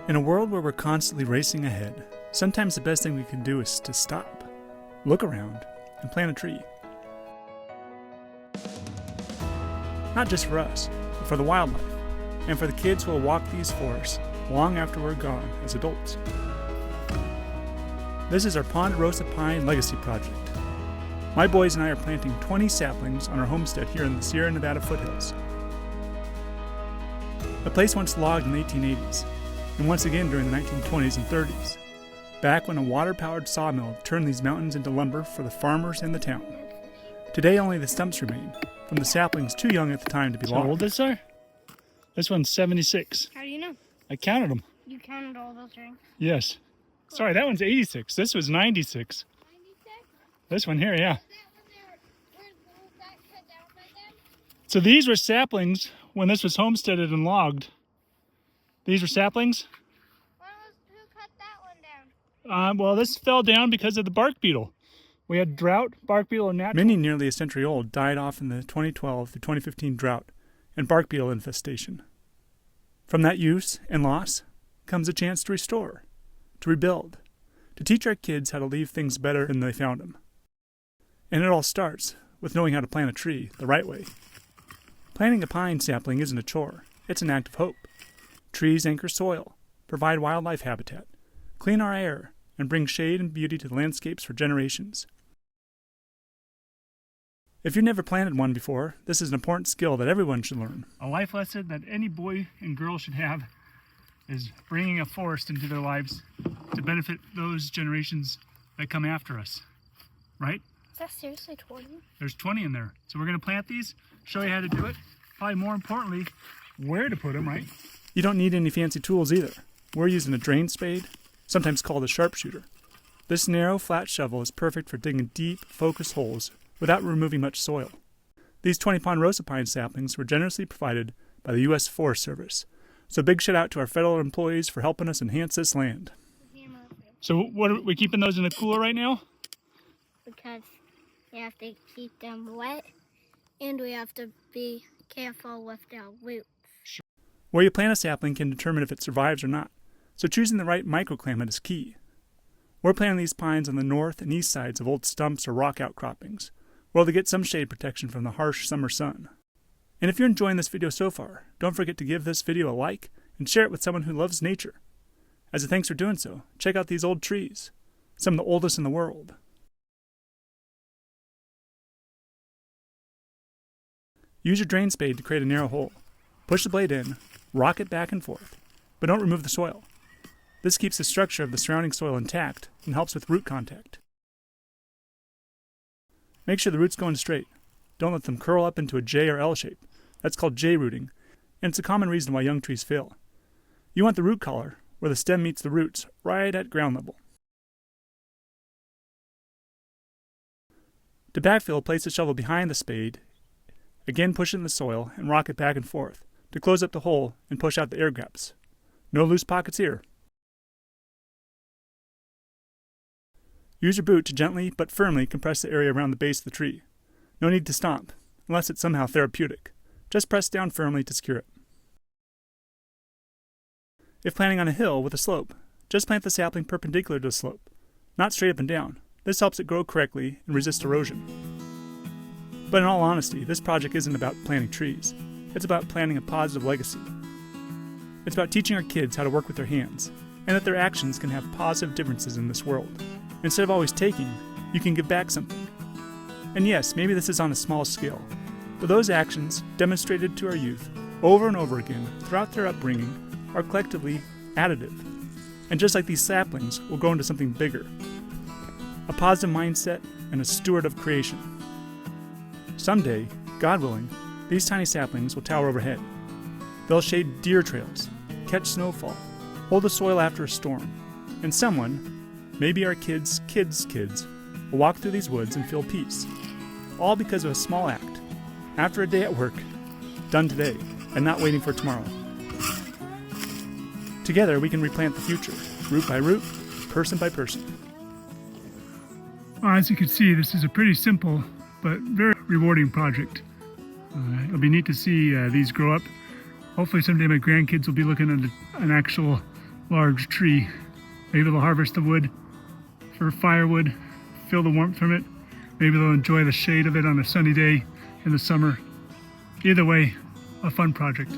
In a world where we're constantly racing ahead, sometimes the best thing we can do is to stop, look around, and plant a tree. Not just for us, but for the wildlife, and for the kids who will walk these forests long after we're gone as adults. This is our Ponderosa Pine Legacy Project. My boys and I are planting 20 saplings on our homestead here in the Sierra Nevada foothills. The place once logged in the 1880s, and once again during the 1920s and 30s, back when a water-powered sawmill turned these mountains into lumber for the farmers and the town. Today only the stumps remain, from the saplings too young at the time to be logged. How old is this? This one's 76. How do you know? I counted them. You counted all those rings? Yes. Cool. Sorry, that one's 86. This was 96. 96? This one here, yeah. Was that cut down by them? So these were saplings when this was homesteaded and logged. These were saplings? Who cut that one down? Well, this fell down because of the bark beetle. We had drought, bark beetle, and natural. Many nearly a century old died off in the 2012 to 2015 drought and bark beetle infestation. From that use and loss comes a chance to restore, to rebuild, to teach our kids how to leave things better than they found them. And it all starts with knowing how to plant a tree the right way. Planting a pine sapling isn't a chore, it's an act of hope. Trees anchor soil, provide wildlife habitat, clean our air, and bring shade and beauty to the landscapes for generations. If you've never planted one before, this is an important skill that everyone should learn. A life lesson that any boy and girl should have is bringing a forest into their lives to benefit those generations that come after us, right? Is that seriously 20? There's 20 in there. So we're going to plant these, show you how to do it, probably more importantly, where to put them, right? You don't need any fancy tools either. We're using a drain spade, sometimes called a sharpshooter. This narrow, flat shovel is perfect for digging deep, focused holes without removing much soil. These 20 Ponderosa Pine saplings were generously provided by the U.S. Forest Service, so big shout out to our federal employees for helping us enhance this land. So what are we keeping those in the cooler right now? Because we have to keep them wet, and we have to be careful with their roots. Where you plant a sapling can determine if it survives or not, so choosing the right microclimate is key. We're planting these pines on the north and east sides of old stumps or rock outcroppings, where they get some shade protection from the harsh summer sun. And if you're enjoying this video so far, don't forget to give this video a like and share it with someone who loves nature. As a thanks for doing so, check out these old trees, some of the oldest in the world. Use your drain spade to create a narrow hole. Push the blade in, rock it back and forth, but don't remove the soil. This keeps the structure of the surrounding soil intact and helps with root contact. Make sure the roots go in straight. Don't let them curl up into a J or L shape. That's called J rooting, and it's a common reason why young trees fail. You want the root collar, where the stem meets the roots, right at ground level. To backfill, place the shovel behind the spade. Again, push it in the soil and rock it back and forth to close up the hole and push out the air gaps. No loose pockets here. Use your boot to gently but firmly compress the area around the base of the tree. No need to stomp, unless it's somehow therapeutic. Just press down firmly to secure it. If planting on a hill with a slope, just plant the sapling perpendicular to the slope, not straight up and down. This helps it grow correctly and resist erosion. But in all honesty, this project isn't about planting trees. It's about planting a positive legacy. It's about teaching our kids how to work with their hands, and that their actions can have positive differences in this world. Instead of always taking, you can give back something. And yes, maybe this is on a small scale, but those actions, demonstrated to our youth over and over again throughout their upbringing, are collectively additive. And just like these saplings, will grow into something bigger. A positive mindset and a steward of creation. Someday, God willing, these tiny saplings will tower overhead. They'll shade deer trails, catch snowfall, hold the soil after a storm, and someone, maybe our kids' kids' kids, will walk through these woods and feel peace. All because of a small act, after a day at work, done today, and not waiting for tomorrow. Together we can replant the future, root by root, person by person. Well, as you can see, this is a pretty simple but very rewarding project. It'll be neat to see these grow up. Hopefully someday my grandkids will be looking at an actual large tree. Maybe they'll harvest the wood for firewood, feel the warmth from it. Maybe they'll enjoy the shade of it on a sunny day in the summer. Either way, a fun project.